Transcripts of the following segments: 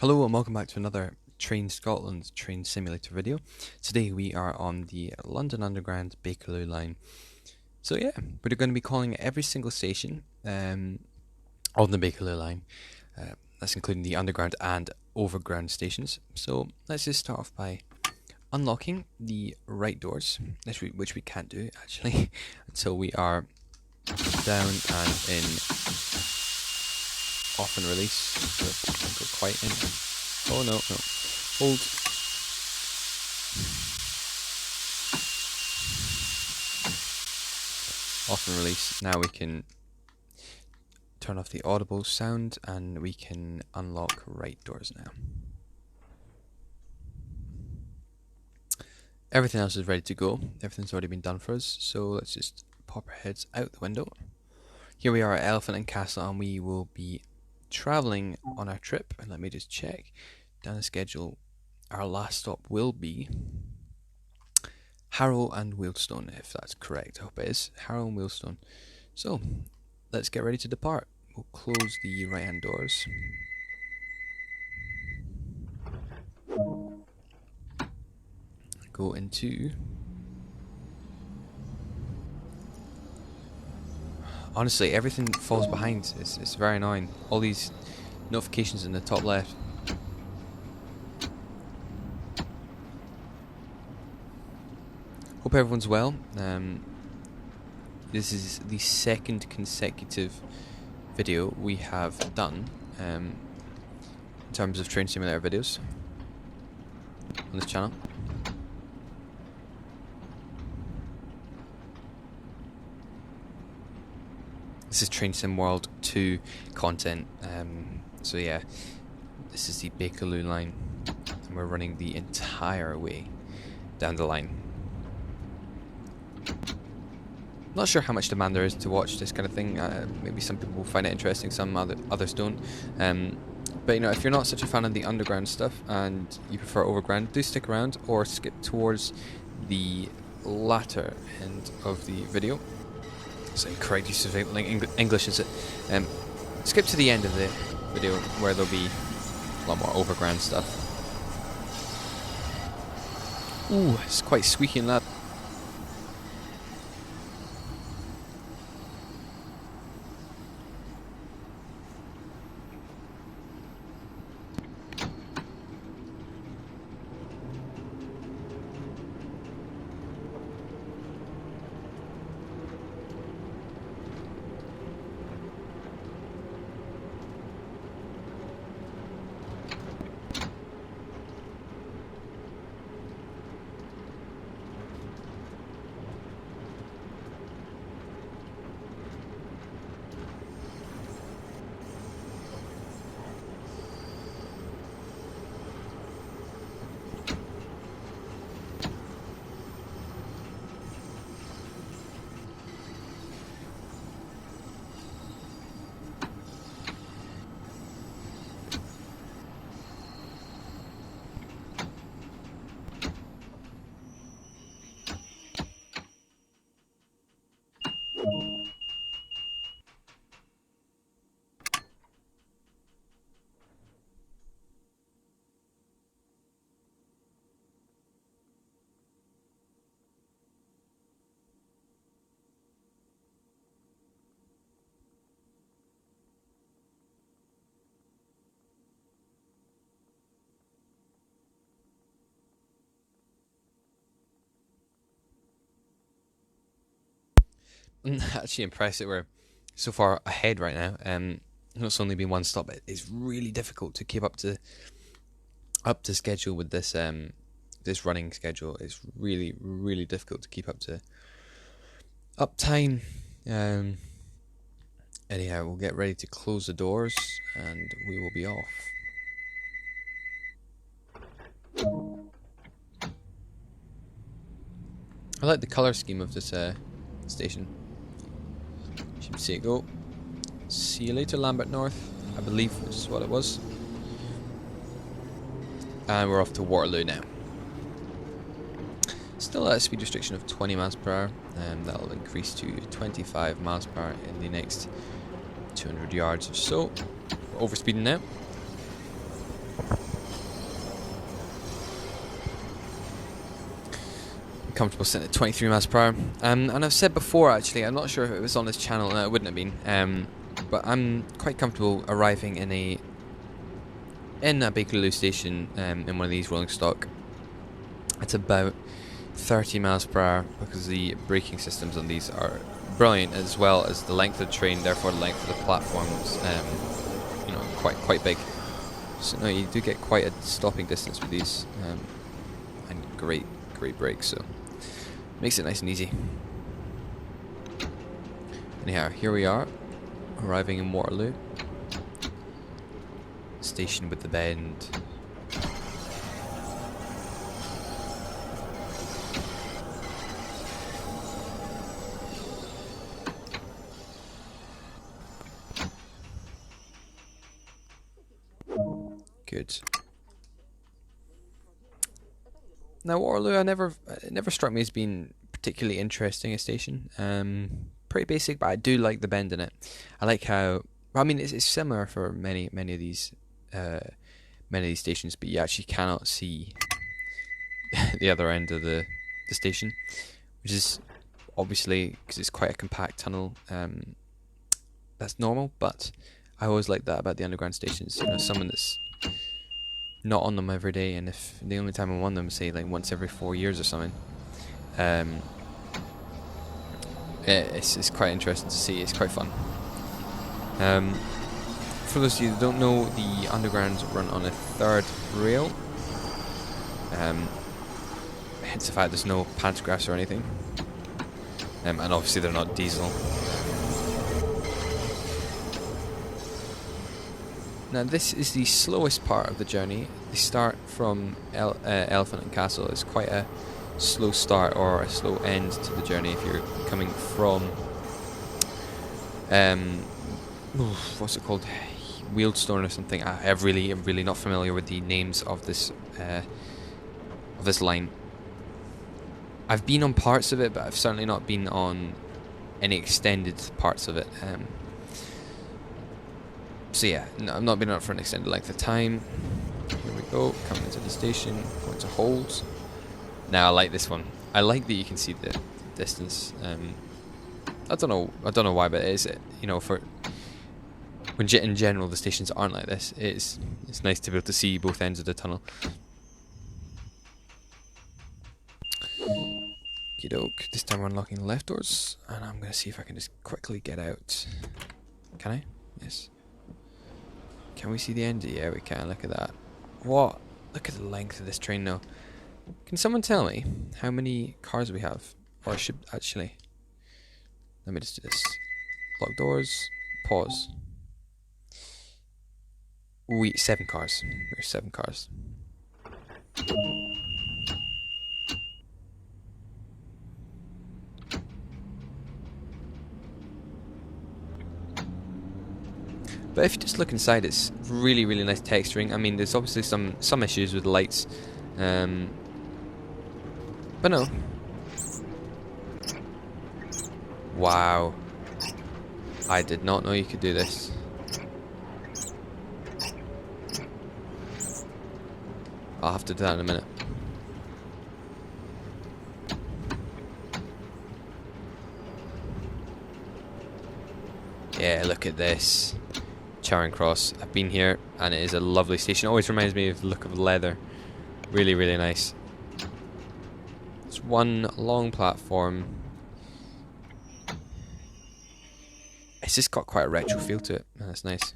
Hello and welcome back to another Train Scotland train simulator video. Today we are on the London Underground Bakerloo line. So yeah, we're going to be calling every single station on the Bakerloo line. That's including the underground and overground stations. So let's just start off by unlocking the right doors, which we can't do actually until we are down and in off and release. So don't go quite in. Oh no, no. Hold. Off and release. Now we can turn off the audible sound and we can unlock right doors now. Everything else is ready to go. Everything's already been done for us. So let's just pop our heads out the window. Here we are at Elephant and Castle and we will be travelling on our trip. And let me just check down the schedule. Our last stop will be Harrow and Wealdstone, if that's correct. I hope it is. Harrow and Wealdstone. So, let's get ready to depart. We'll close the right hand doors. Go into... Honestly, everything falls behind. It's very annoying. All these notifications in the top left. Hope everyone's well. This is the second consecutive video we have done in terms of train simulator videos on this channel. This is Train Sim World 2 content. So yeah, this is the Bakerloo line, and we're running the entire way down the line. Not sure how much demand there is to watch this kind of thing. Maybe some people will find it interesting, some others don't. But you know, if you're not such a fan of the underground stuff and you prefer overground, do stick around or skip towards the latter end of the video. So correct use of English, is it? Skip to the end of the video where there'll be a lot more overground stuff. Ooh, it's quite squeaky and loud. I'm actually impressed that we're so far ahead right now. It's only been one stop. It's really difficult to keep up to schedule with this this running schedule. It's really difficult to keep up time. Anyhow, we'll get ready to close the doors and we will be off. I like the colour scheme of this station. You can see it go. See you later, Lambert North, I believe, which is what it was. And we're off to Waterloo now. Still at a speed restriction of 20 miles per hour, and that'll increase to 25 miles per hour in the next 200 yards or so. We're overspeeding now. comfortable sitting at 23 miles per hour. And I've said before, actually, I'm not sure if it was on this channel, no, it wouldn't have been. But I'm quite comfortable arriving in a Bakerloo station in one of these rolling stock. It's about 30 miles per hour because the braking systems on these are brilliant, as well as the length of the train, therefore the length of the platforms, you know, quite big. So no, you do get quite a stopping distance with these, and great brakes, so makes it nice and easy. Anyhow, here we are, arriving in Waterloo. Station with the bend. Good. Now Waterloo, it never struck me as being particularly interesting a station. Pretty basic, but I do like the bend in it. I like how, well, I mean, it's similar for many of these stations, but you actually cannot see the other end of the station, which is obviously because it's quite a compact tunnel. That's normal, but I always like that about the underground stations. You know, someone that's not on them every day, and if the only time I'm on them, say like once every 4 years or something, it's quite interesting to see. It's quite fun. For those of you who don't know, the undergrounds run on a third rail. Hence the fact there's no pantographs or anything, and obviously they're not diesel. Now this is the slowest part of the journey. The start from Elephant and Castle is quite a slow start, or a slow end to the journey if you're coming from what's it called, Wealdstone or something. I'm really not familiar with the names of this line. I've been on parts of it, but I've certainly not been on any extended parts of it. So yeah, no, I've not been on it for an extended length of time. Here we go, coming into the station, going to hold. Now I like this one. I like that you can see the distance. I don't know why, but it is, you know, for when in general the stations aren't like this, it's nice to be able to see both ends of the tunnel. Okie doke. This time we're unlocking the left doors, and I'm gonna see if I can just quickly get out. Can I? Yes. Can we see the end? Yeah, we can. Look at that. What? Look at the length of this train now. Can someone tell me how many cars we have? Or I should actually... Let me just do this. Lock doors. Pause. 7 cars. There's 7 cars. But if you just look inside, it's really nice texturing. I mean, there's obviously some issues with the lights, but no. Wow, I did not know you could do this. I'll have to do that in a minute. Yeah, look at this. Charing Cross. I've been here and it is a lovely station. It always reminds me of the look of leather. Really nice. It's one long platform. It's just got quite a retro feel to it, and that's nice.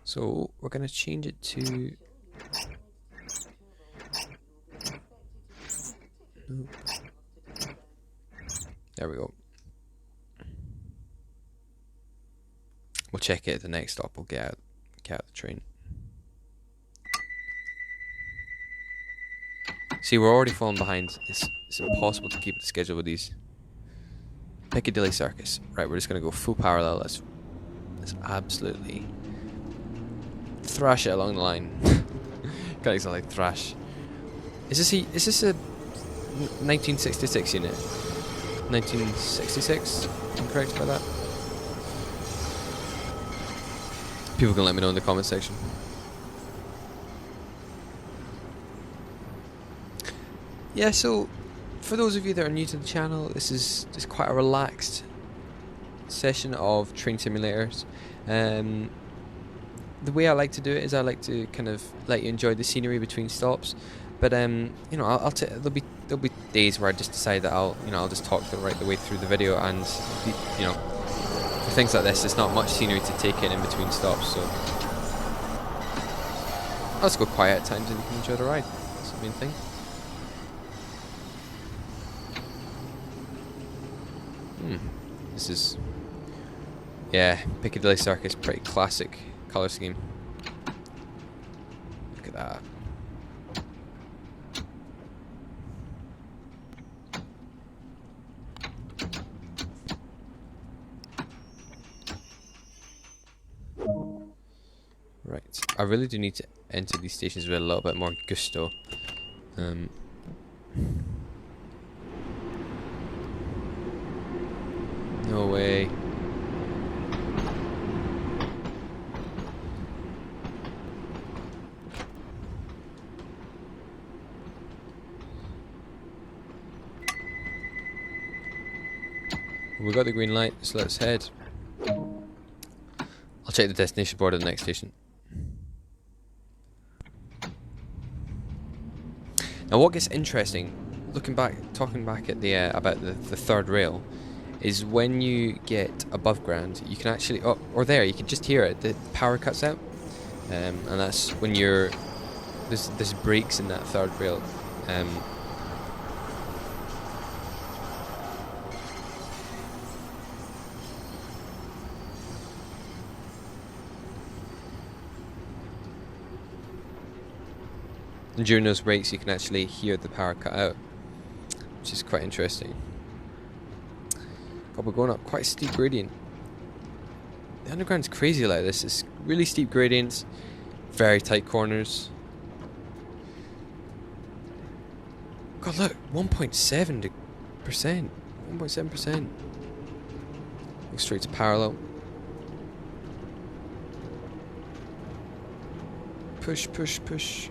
So we're going to change it to... Nope. There we go. We'll check it at the next stop. We'll get out the train. See, we're already falling behind. It's impossible to keep the schedule with these. Piccadilly Circus. Right, we're just going to go full parallel. Let's absolutely thrash it along the line. Can't exactly thrash. Is this a 1966 unit? 1966? I'm correct about that? People can let me know in the comment section. yeah, so for those of you that are new to the channel, this is just quite a relaxed session of train simulators. The way I like to do it is I like to kind of let you enjoy the scenery between stops, but you know, there'll be days where I just decide that I'll just talk right the way through the video, and you know, for things like this, there's not much scenery to take in between stops, so I'll just go quiet at times and you can enjoy the ride. That's the main thing. This is, yeah, Piccadilly Circus, pretty classic colour scheme. Look at that. Right, I really do need to enter these stations with a little bit more gusto. No way. We got the green light, so let's head. I'll check the destination board at the next station. Now, what gets interesting, talking back at the about the third rail, is when you get above ground, you can actually, you can just hear it. The power cuts out, and that's when there's breaks in that third rail. And during those breaks, you can actually hear the power cut out, which is quite interesting. God, we're going up quite a steep gradient. The underground's crazy like this. It's really steep gradients, very tight corners. God, look, 1.7%. 1.7%. Go straight to parallel. Push, push, push.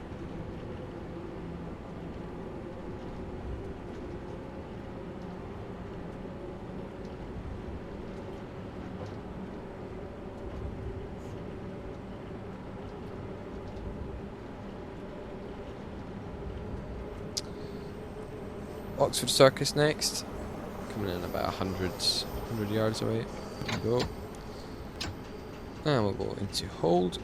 Oxford Circus next, coming in about 100 yards away. There we go. And we'll go into hold.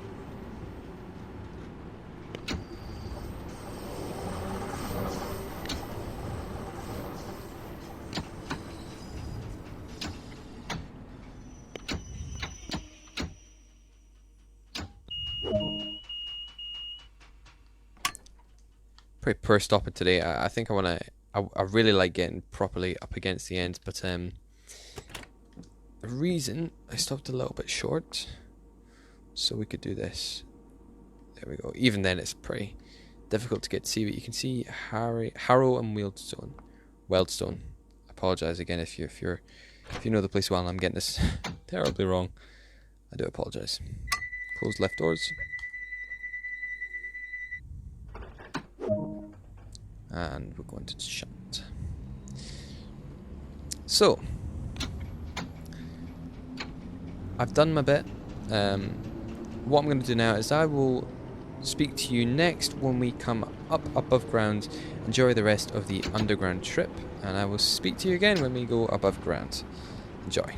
Pretty poor stopping today. I think I really like getting properly up against the end, but the reason I stopped a little bit short, so we could do this. There we go. Even then, it's pretty difficult to get to see, but you can see Harrow and Wealdstone. I apologise again if you know the place well and I'm getting this terribly wrong. I do apologise. Close left doors. And we're going to shut. So, I've done my bit. What I'm going to do now is I will speak to you next when we come up above ground, enjoy the rest of the underground trip, and I will speak to you again when we go above ground. Enjoy.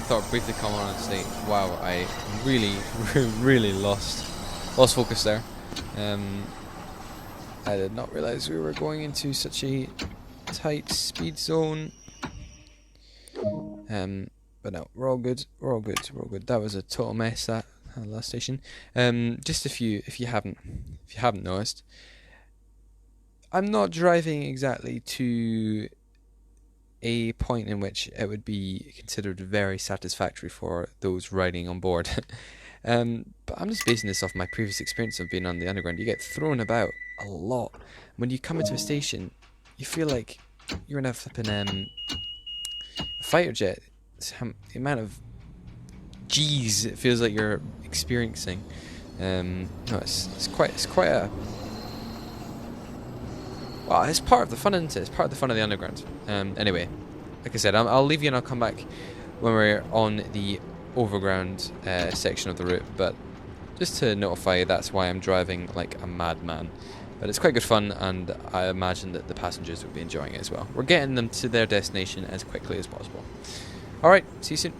thought I'd briefly come on and say, wow, I really, really lost focus there. I did not realise we were going into such a tight speed zone. But no, we're all good. We're all good. We're all good. That was a total mess, that last station. Just if you haven't noticed, I'm not driving exactly to a point in which it would be considered very satisfactory for those riding on board. But I'm just basing this off my previous experience of being on the underground. You get thrown about a lot. When you come into a station, you feel like you're in a flipping a fighter jet. The amount of G's it feels like you're experiencing. No, it's quite a. Well, it's part of the fun, isn't it? It's part of the fun of the underground. Anyway, like I said, I'll leave you and I'll come back when we're on the overground section of the route. But just to notify you, that's why I'm driving like a madman. But it's quite good fun, and I imagine that the passengers will be enjoying it as well. We're getting them to their destination as quickly as possible. Alright, see you soon.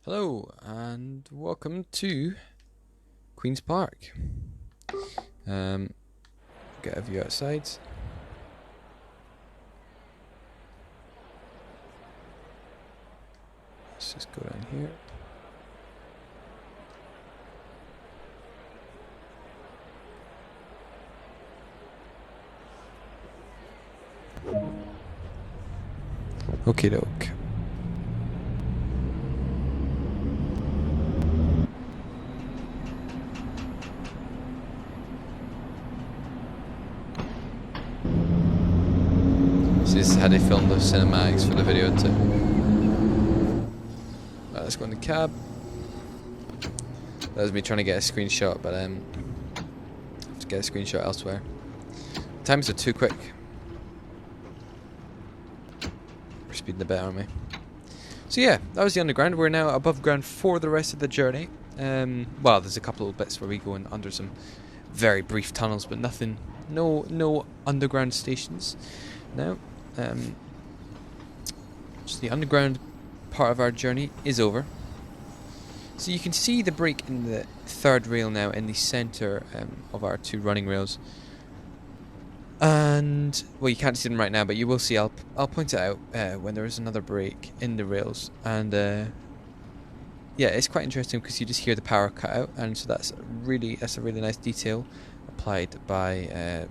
Hello and welcome to Queen's Park. Get a view outside. Let's just go down here. Okie doke. So this is how they filmed the cinematics for the video too. Right, let's go in the cab. That was me trying to get a screenshot, but I have to get a screenshot elsewhere. Times are too quick. We're speeding a bit, aren't we? So yeah, that was the underground. We're now above ground for the rest of the journey. Well, there's a couple of bits where we go in under some very brief tunnels, but nothing, no underground stations now. So the underground part of our journey is over. So you can see the break in the third rail now in the centre of our two running rails. And, well, you can't see them right now, but you will see, I'll point it out when there is another break in the rails. And yeah, it's quite interesting because you just hear the power cut out, and so that's a really nice detail applied by,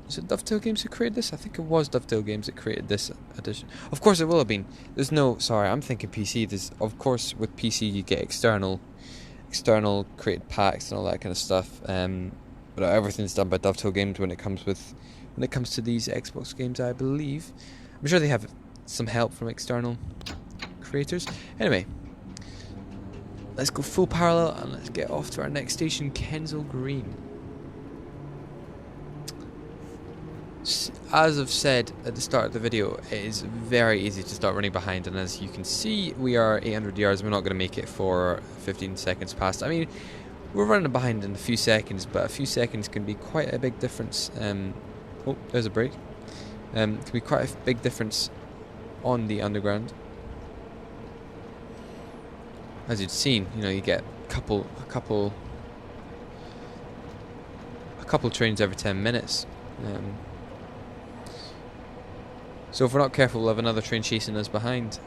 is it Dovetail Games who created this? I think it was Dovetail Games that created this edition. Of course it will have been. There's no, sorry, I'm thinking PC. There's, of course, with PC you get external created packs and all that kind of stuff. But everything's done by Dovetail Games when it comes to these Xbox games, I believe. I'm sure they have some help from external creators. Anyway, let's go full parallel and let's get off to our next station, Kensal Green. As I've said at the start of the video, it is very easy to start running behind, and as you can see, we are 800 yards. We're not going to make it for 15 seconds past. I mean, we're running behind in a few seconds, but a few seconds can be quite a big difference. Oh, there's a break. Can be quite a big difference on the underground. As you've seen, you know, you get a couple trains every 10 minutes. So if we're not careful, we'll have another train chasing us behind.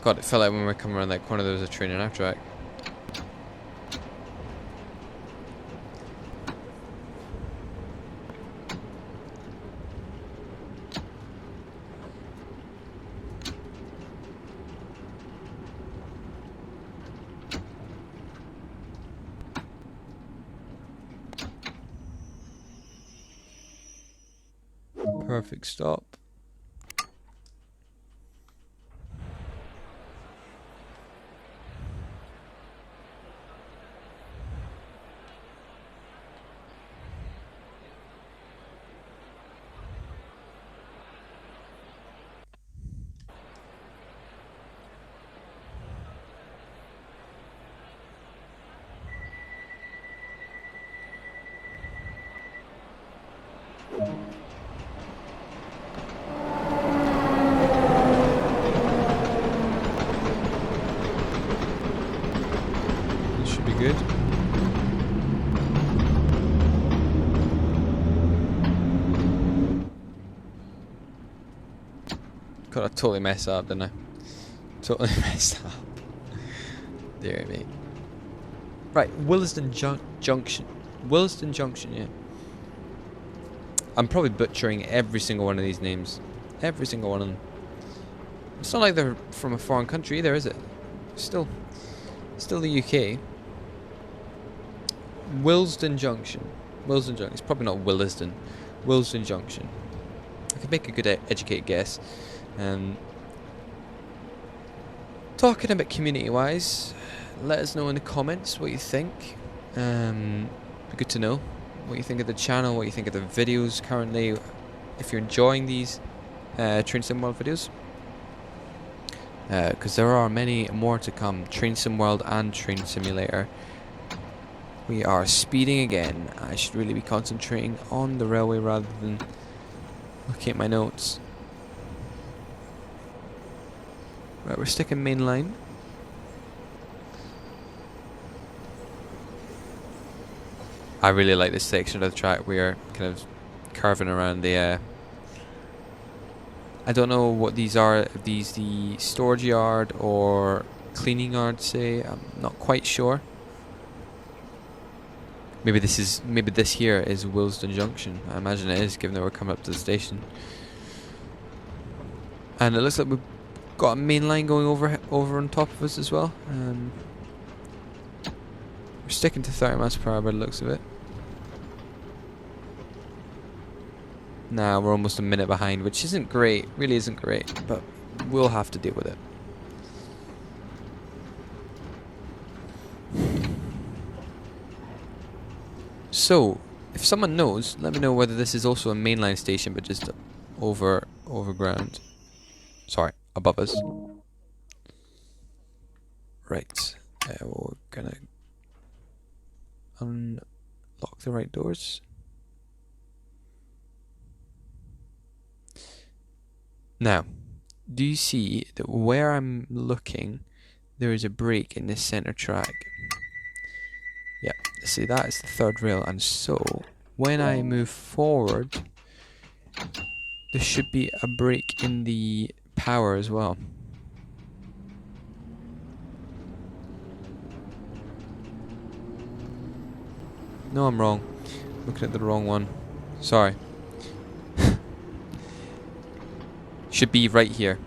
God, it felt like when we were coming around that corner there was a train in our track. Perfect stop. Good. God, I totally messed up, didn't I? Totally messed up. Dear me. Right, Wealdstone Junction. Wealdstone Junction, yeah. I'm probably butchering every single one of these names. Every single one of them. It's not like they're from a foreign country either, is it? Still the UK. Wealdstone Junction. Wealdstone Junction. It's probably not Wealdstone. Wealdstone Junction. I could make a good educated guess. Talking about community-wise, let us know in the comments what you think. Be good to know what you think of the channel, what you think of the videos currently. If you're enjoying these Train Sim World videos, because there are many more to come. Train Sim World and Train Simulator. We are speeding again. I should really be concentrating on the railway rather than Looking at my notes. Right, we're sticking main line. I really like this section of the track. We are kind of curving around the I don't know what these are, if these the storage yard or cleaning yard say, I'm not quite sure. Maybe this here is Wealdstone Junction. I imagine it is, given that we're coming up to the station. And it looks like we've got a main line going over on top of us as well. We're sticking to 30 miles per hour by the looks of it. Nah, we're almost a minute behind, which isn't great, really isn't great, but we'll have to deal with it. So, if someone knows, let me know whether this is also a mainline station, but just overground. Sorry, above us. Right, we're gonna unlock the right doors. Now, do you see that where I'm looking, there is a break in this center track? Yeah, see, that is the third rail, and so when I move forward, there should be a break in the power as well. No, I'm wrong. Looking at the wrong one. Sorry. Should be right here.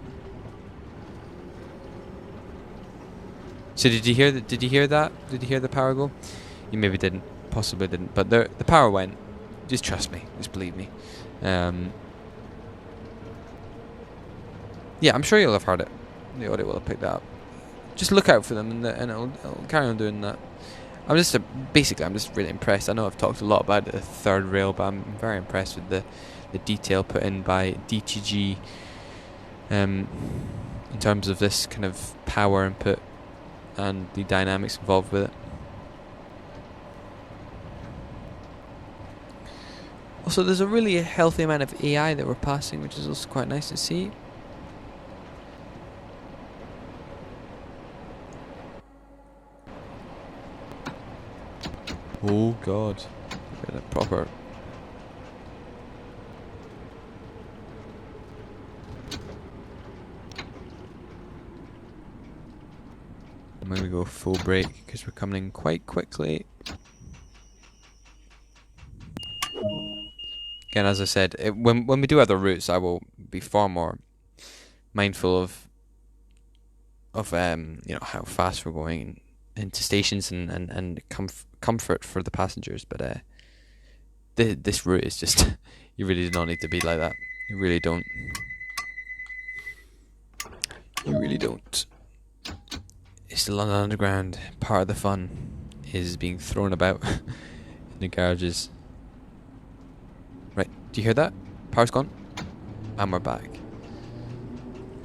So did you hear that? Did you hear that? Did you hear the power go? You maybe didn't. Possibly didn't. But the power went. Just trust me. Just believe me. Yeah, I'm sure you'll have heard it. The audio will have picked that up. Just look out for them, and it'll carry on doing that. I'm just basically I'm just really impressed. I know I've talked a lot about the third rail, but I'm very impressed with the detail put in by DTG. In terms of this kind of power input and the dynamics involved with it. Also, there's a really healthy amount of AI that we're passing, which is also quite nice to see. Oh god, get a proper. I'm going to go full brake because we're coming in quite quickly. Again, as I said, when we do other routes, I will be far more mindful of you know, how fast we're going into stations and comfort for the passengers. But this route is just you really do not need to be like that. You really don't. You really don't. It's the London Underground. Part of the fun is being thrown about in the garages. Right, do you hear that? Power's gone. And we're back.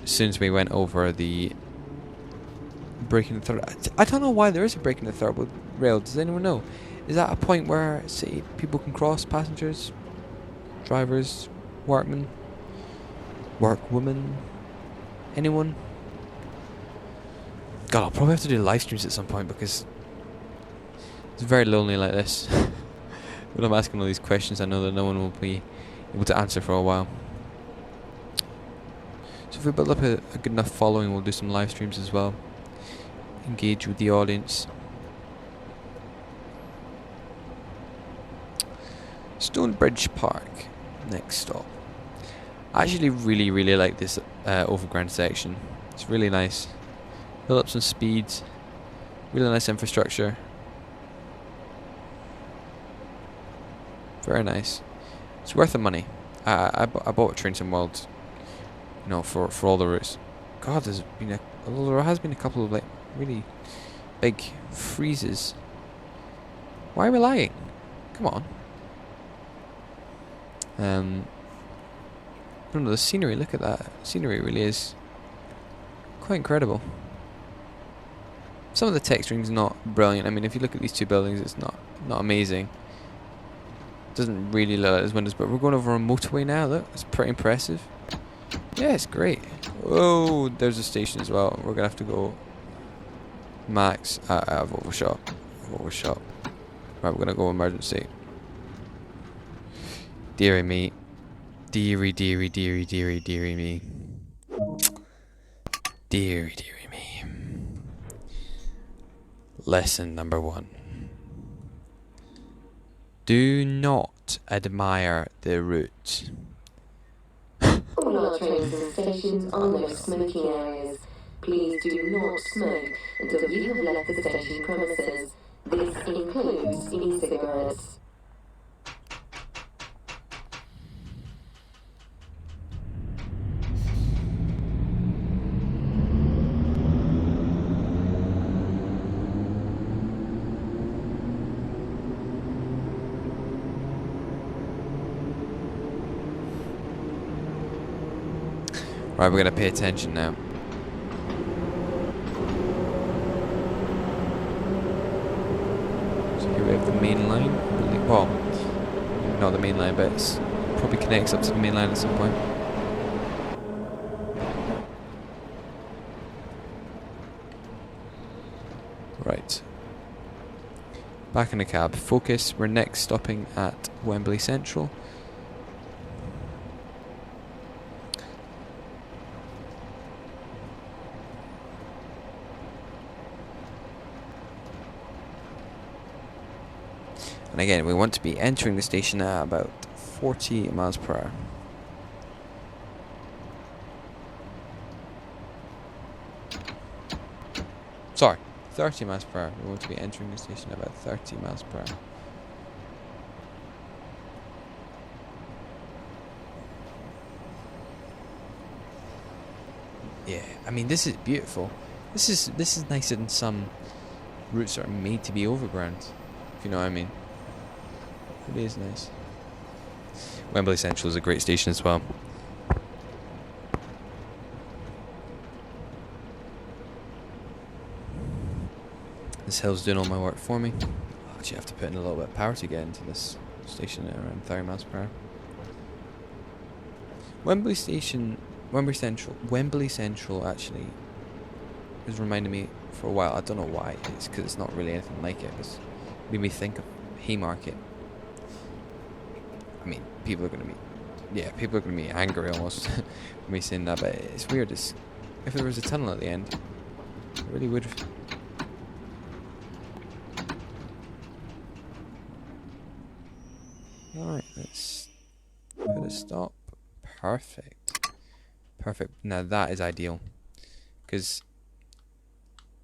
As soon as we went over the break in the third... I don't know why there is a break in the third rail. Does anyone know? Is that a point where, say, people can cross, passengers, drivers, workmen, workwomen, anyone? God, I'll probably have to do live streams at some point because it's very lonely like this. When I'm asking all these questions, I know that no one will be able to answer for a while. So if we build up a good enough following, we'll do some live streams as well. Engage with the audience. Stonebridge Park, next stop. I actually really like this overground section. It's really nice. Build up some speeds. Really nice infrastructure. Very nice. It's worth the money. I bought Trains and World, you know, for all the routes. God, there has been a couple of like really big freezes. Why are we lying? Come on. I don't know, the scenery. Look at that. Scenery really is quite incredible. Some of the texturing's not brilliant. I mean, if you look at these two buildings, it's not amazing. Doesn't really look like there's windows, but we're going over a motorway now. Look, it's pretty impressive. Yeah, it's great. Oh, there's a station as well. We're gonna have to go max. I've overshot. Right, we're gonna go emergency. Deary me. Deary me. Deary me. Lesson number 1. Do not admire the route. All our trains and stations are no smoking areas. Please do not smoke until you have left the station premises. This includes e-cigarettes. Right, we're gonna pay attention now. So here we have the main line. Well, not the main line, but it's probably connects up to the main line at some point. Right. Back in the cab. Focus. We're next stopping at Wembley Central. And again, we want to be entering the station at about 40 miles per hour. Sorry, 30 miles per hour. We want to be entering the station at about 30 miles per hour. Yeah, I mean, this is beautiful. This is nicer than some routes that are made to be overground, if you know what I mean. It is nice. Wembley Central is a great station as well. This hill's doing all my work for me. I'll actually have to put in a little bit of power to get into this station at around 30 miles per hour. Wembley Central actually has reminded me for a while. I don't know why. It's because it's not really anything like it. It's made me think of Haymarket. I mean, people are going to be angry almost with me saying that, but it's weird. If there was a tunnel at the end, it really would. Alright, let's put a stop. Perfect. Now that is ideal, because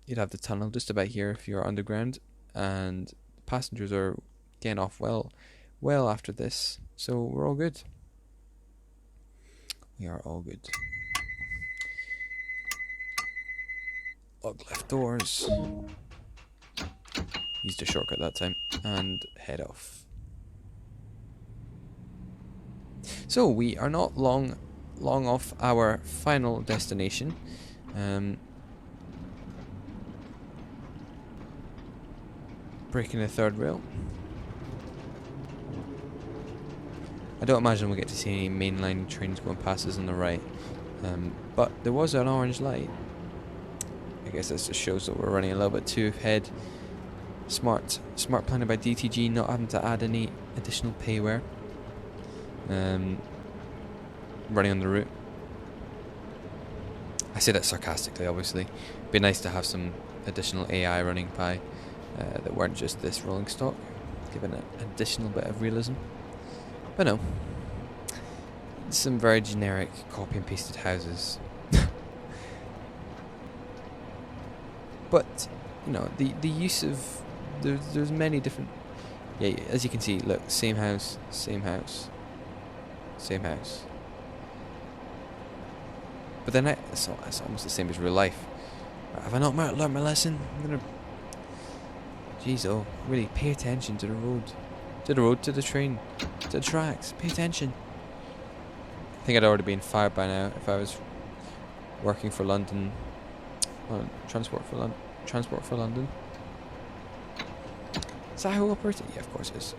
you'd have the tunnel just about here if you're underground, and passengers are getting off well after this, so we're all good. We are all good. Lock left doors. Used a shortcut that time, and head off. So we are not long off our final destination. Breaking the third rail. I don't imagine we'll get to see any mainline trains going past us on the right, but there was an orange light. I guess that just shows that we're running a little bit too ahead. Smart planning by DTG, not having to add any additional payware. Running on the route. I say that sarcastically, obviously. It'd be nice to have some additional AI running by that weren't just this rolling stock, giving it an additional bit of realism. But no, some very generic copy and pasted houses. But you know, the use of there's many different. Yeah, as you can see, look, same house. But then it's almost the same as real life. Have I not learned my lesson? I'm gonna. Jeez, really pay attention to the road. To the train, to the tracks. Pay attention. I think I'd already been fired by now if I was working for London. Transport for London. Is that how it operates? Yeah, of course it is.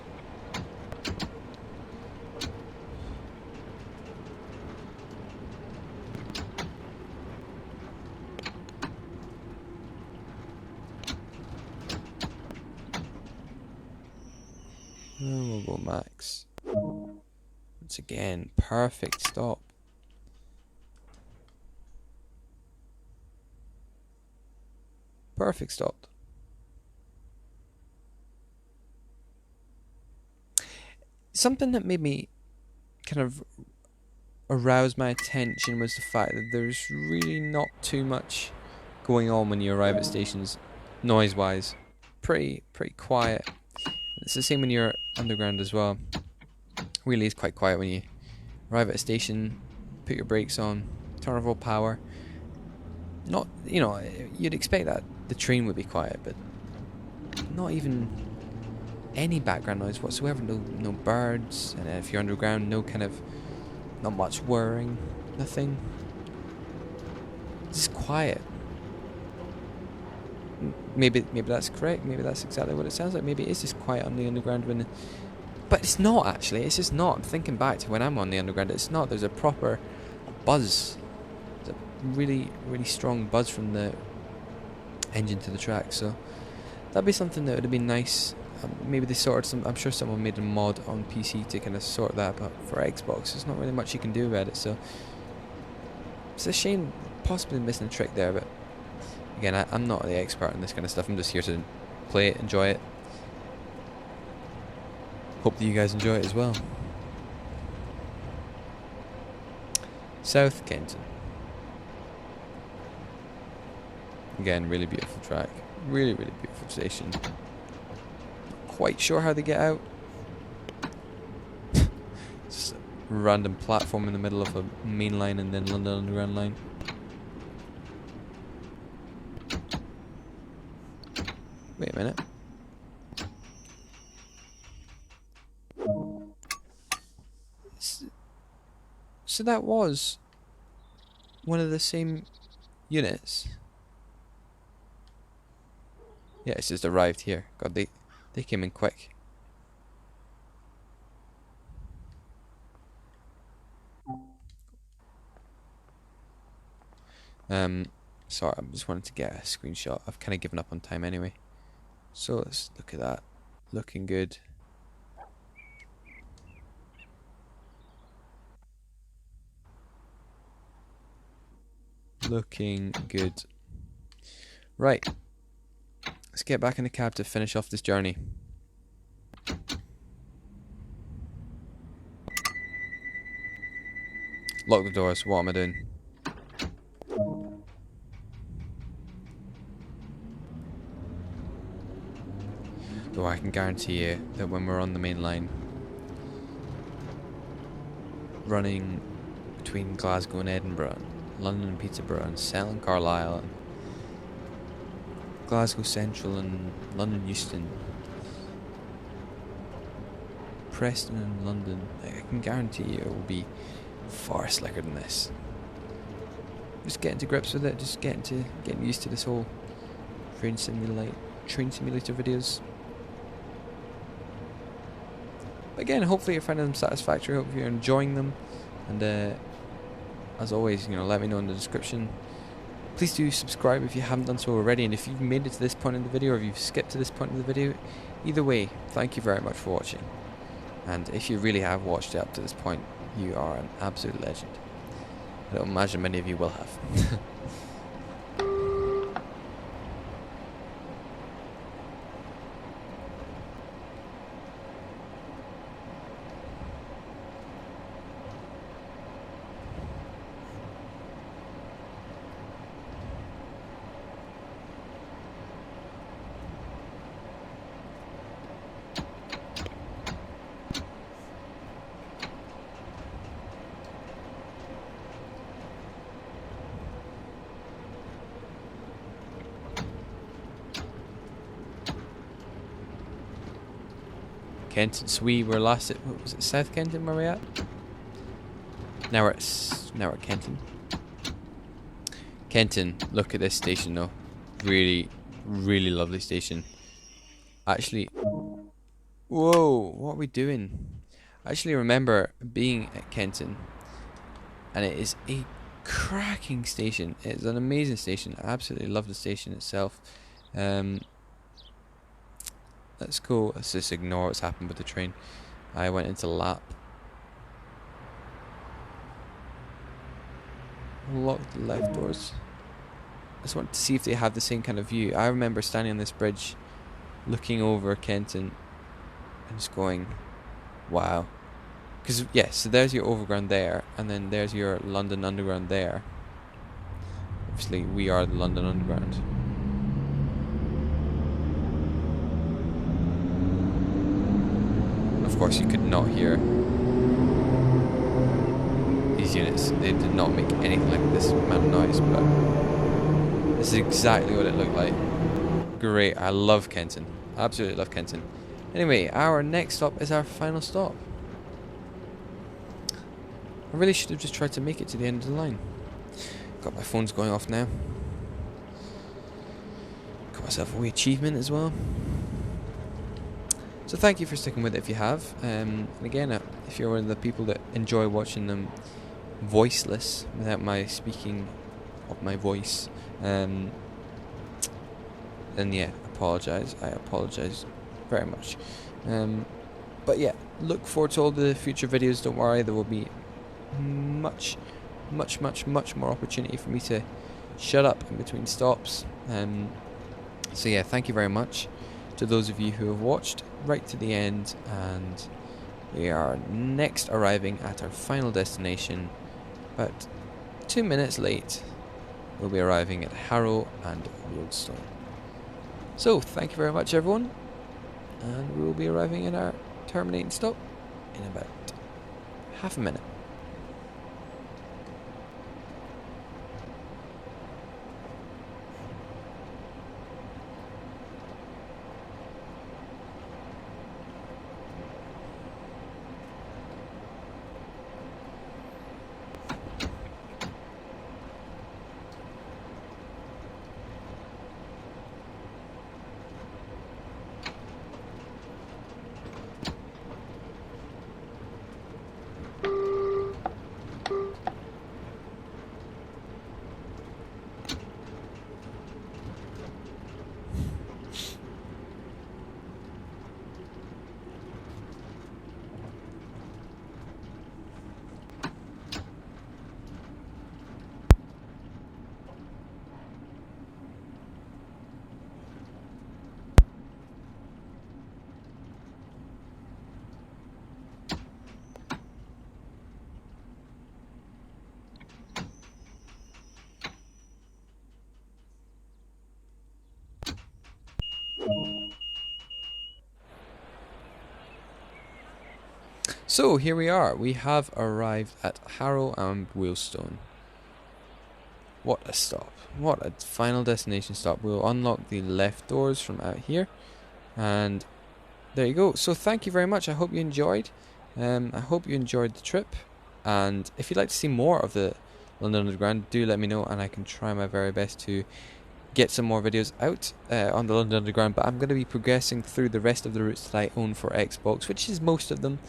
And we'll go max. Once again, perfect stop. Perfect stop. Something that made me kind of arouse my attention was the fact that there's really not too much going on when you arrive at stations, noise-wise. Pretty quiet. It's the same when you're underground as well. Really is quite quiet when you arrive at a station, put your brakes on, turn off all power. Not, you'd expect that the train would be quiet, but not even any background noise whatsoever. No birds, and if you're underground, not much whirring, nothing. Just quiet. Maybe that's correct. Maybe that's exactly what it sounds like. Maybe it is just quiet on the underground but it's not actually. It's just not. I'm thinking back to when I'm on the underground. It's not. There's a proper buzz. There's a really strong buzz from the engine to the track. So that'd be something that would have been nice. Maybe they sorted some. I'm sure someone made a mod on PC to kind of sort that. But for Xbox, there's not really much you can do about it. So it's a shame. Possibly missing a trick there, but. Again, I'm not the expert in this kind of stuff. I'm just here to play it, enjoy it. Hope that you guys enjoy it as well. South Kenton. Again, really beautiful track. Really beautiful station. Not quite sure how they get out. Just a random platform in the middle of a main line and then London Underground line. Wait a minute. So that was one of the same units. Yeah, it's just arrived here. God, they came in quick. Sorry, I just wanted to get a screenshot. I've kind of given up on time anyway. So let's look at that. Looking good. Looking good. Right. Let's get back in the cab to finish off this journey. Lock the doors. What am I doing? Though I can guarantee you that when we're on the main line, running between Glasgow and Edinburgh, London and Peterborough, and Selling Carlisle, and Glasgow Central and London Euston, Preston and London, I can guarantee you it will be far slicker than this. Just getting to grips with it, just getting used to this whole train simulator videos. Again, hopefully you're finding them satisfactory. Hope you're enjoying them, and as always, let me know in the description. Please do subscribe if you haven't done so already, and if you've made it to this point in the video, or if you've skipped to this point in the video, either way, thank you very much for watching. And if you really have watched it up to this point, you are an absolute legend. I don't imagine many of you will have. Kenton, so we were last at, what was it, South Kenton where we at? Now we're at Kenton. Kenton, look at this station though. Really lovely station. Actually, whoa, what are we doing? I actually remember being at Kenton, and it is a cracking station. It's an amazing station. I absolutely love the station itself. let's go. Let's just ignore what's happened with the train. I went into lap. Locked the left doors. I just want to see if they have the same kind of view. I remember standing on this bridge, looking over Kenton, and just going, wow. Because, yeah, so there's your overground there, and then there's your London Underground there. Obviously, we are the London Underground. Of course, you could not hear these units. They did not make anything like this amount of noise, but this is exactly what it looked like. Great, I love Kenton. Absolutely love Kenton. Anyway, our next stop is our final stop. I really should have just tried to make it to the end of the line. Got my phone's going off now. Got myself a wee achievement as well. So thank you for sticking with it if you have. And again, if you're one of the people that enjoy watching them voiceless, without my speaking of my voice, then yeah, apologise. I apologise very much. But yeah, look forward to all the future videos. Don't worry, there will be much more opportunity for me to shut up in between stops. So yeah, thank you very much to those of you who have watched right to the end, and we are next arriving at our final destination. About 2 minutes late, we'll be arriving at Harrow and Wealdstone. So thank you very much everyone, and we will be arriving at our terminating stop in about half a minute. So here we are, we have arrived at Harrow and Wealdstone. What a stop, what a final destination stop. We'll unlock the left doors from out here, and there you go. So thank you very much, I hope you enjoyed. I hope you enjoyed the trip, and if you'd like to see more of the London Underground, do let me know and I can try my very best to get some more videos out on the London Underground. But I'm going to be progressing through the rest of the routes that I own for Xbox, which is most of them,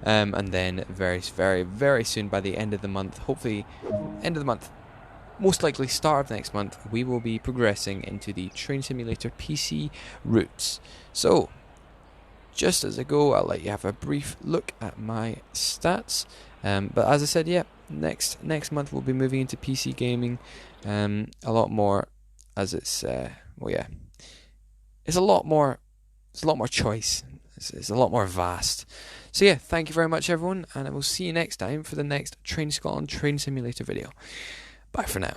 and then very soon, by the end of the month, hopefully end of the month, most likely start of next month, we will be progressing into the Train Simulator PC routes. So just as I go, I'll let you have a brief look at my stats, but as I said, yeah, next month we'll be moving into PC gaming a lot more, as it's well, yeah, it's a lot more choice. It's a lot more vast. So yeah, thank you very much everyone, and I will see you next time for the next Train Scotland Train Simulator video. Bye for now.